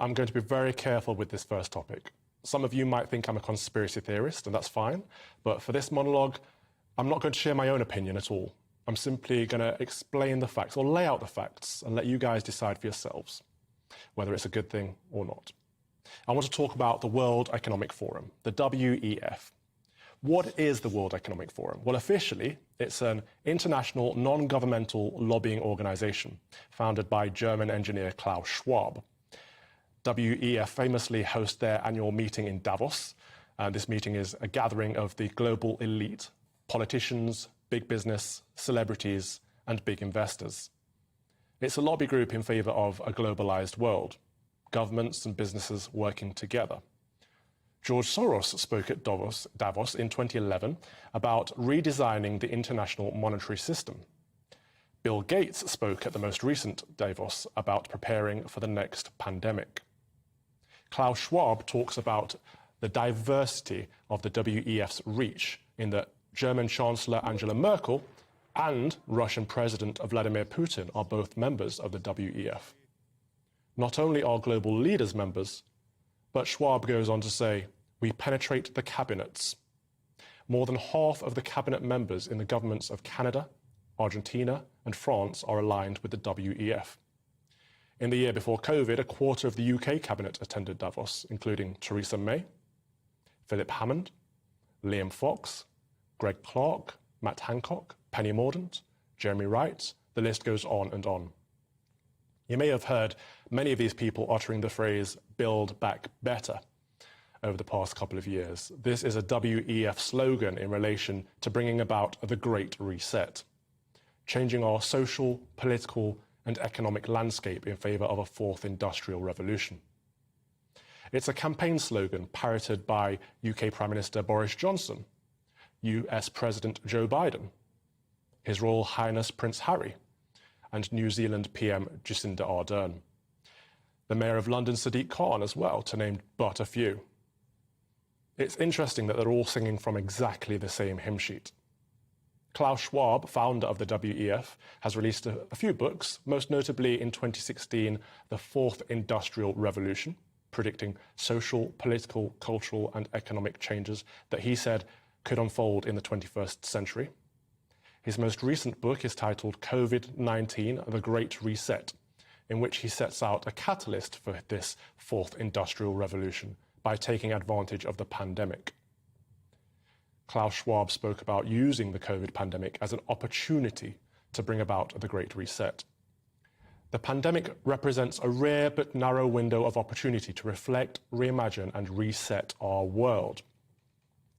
I'm going to be very careful with this first topic. Some of you might think I'm a conspiracy theorist, and that's fine. But for this monologue, I'm not going to share my own opinion at all. I'm simply going to explain the facts or lay out the facts and let you guys decide for yourselves whether it's a good thing or not. I want to talk about the World Economic Forum, the WEF. What is the World Economic Forum? Well, officially, it's an international non-governmental lobbying organization founded by German engineer Klaus Schwab. WEF famously host their annual meeting in Davos. This meeting is a gathering of the global elite, politicians, big business, celebrities, and big investors. It's a lobby group in favor of a globalized world, governments and businesses working together. George Soros spoke at Davos in 2011 about redesigning the international monetary system. Bill Gates spoke at the most recent Davos about preparing for the next pandemic. Klaus Schwab talks about the diversity of the WEF's reach in that German Chancellor Angela Merkel and Russian President Vladimir Putin are both members of the WEF. Not only are global leaders members, but Schwab goes on to say, we penetrate the cabinets. More than half of the cabinet members in the governments of Canada, Argentina, and France are aligned with the WEF. In the year before COVID, a quarter of the UK cabinet attended Davos, including Theresa May, Philip Hammond, Liam Fox, Greg Clark, Matt Hancock, Penny Mordaunt, Jeremy Wright. The list goes on and on. You may have heard many of these people uttering the phrase, "Build Back Better," over the past couple of years. This is a WEF slogan in relation to bringing about the Great Reset, changing our social, political, and economic landscape in favor of a fourth industrial revolution. It's a campaign slogan parroted by UK Prime Minister Boris Johnson, US President Joe Biden, His Royal Highness Prince Harry, and New Zealand PM Jacinda Ardern. The Mayor of London, Sadiq Khan, as well, to name but a few. It's interesting that they're all singing from exactly the same hymn sheet. Klaus Schwab, founder of the WEF, has released a few books, most notably in 2016, The Fourth Industrial Revolution, predicting social, political, cultural, and economic changes that he said could unfold in the 21st century. His most recent book is titled COVID-19, The Great Reset, in which he sets out a catalyst for this fourth industrial revolution by taking advantage of the pandemic. Klaus Schwab spoke about using the COVID pandemic as an opportunity to bring about the Great Reset. The pandemic represents a rare but narrow window of opportunity to reflect, reimagine, and reset our world.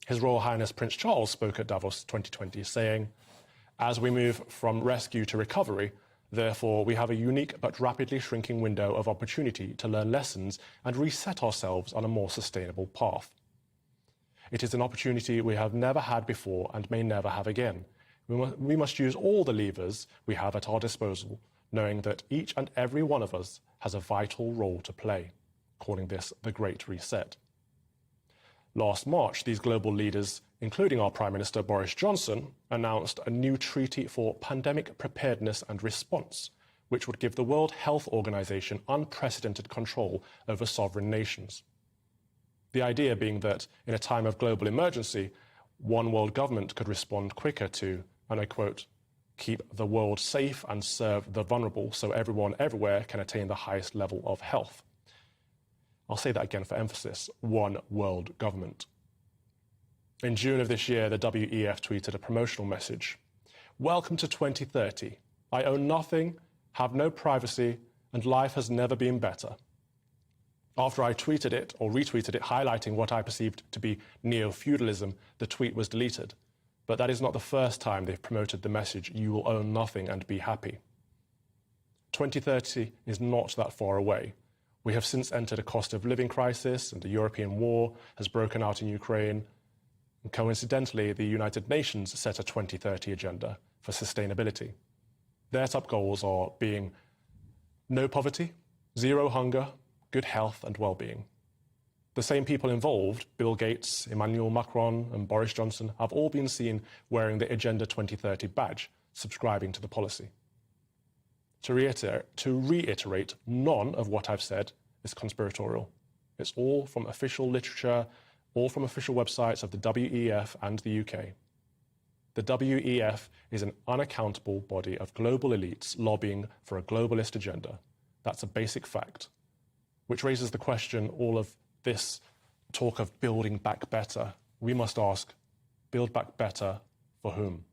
His Royal Highness Prince Charles spoke at Davos 2020, saying, "As we move from rescue to recovery, therefore, we have a unique but rapidly shrinking window of opportunity to learn lessons and reset ourselves on a more sustainable path. It is an opportunity we have never had before and may never have again. We must use all the levers we have at our disposal, knowing that each and every one of us has a vital role to play," calling this the Great Reset. Last March, these global leaders, including our Prime Minister Boris Johnson, announced a new treaty for pandemic preparedness and response, which would give the World Health Organization unprecedented control over sovereign nations. The idea being that in a time of global emergency, one world government could respond quicker to, and I quote, "keep the world safe and serve the vulnerable so everyone everywhere can attain the highest level of health." I'll say that again for emphasis, one world government. In June of this year, the WEF tweeted a promotional message. "Welcome to 2030. I own nothing, have no privacy, and life has never been better." After I tweeted it or retweeted it, highlighting what I perceived to be neo-feudalism, the tweet was deleted. But that is not the first time they've promoted the message, "You will own nothing and be happy." 2030 is not that far away. We have since entered a cost of living crisis, and the European war has broken out in Ukraine. And coincidentally, the United Nations set a 2030 agenda for sustainability. Their top goals are being no poverty, zero hunger, good health and well-being. The same people involved, Bill Gates, Emmanuel Macron and Boris Johnson, have all been seen wearing the Agenda 2030 badge, subscribing to the policy. To reiterate, none of what I've said is conspiratorial. It's all from official literature, all from official websites of the WEF and the UK. The WEF is an unaccountable body of global elites lobbying for a globalist agenda. That's a basic fact, which raises the question, all of this talk of building back better. We must ask, build back better for whom?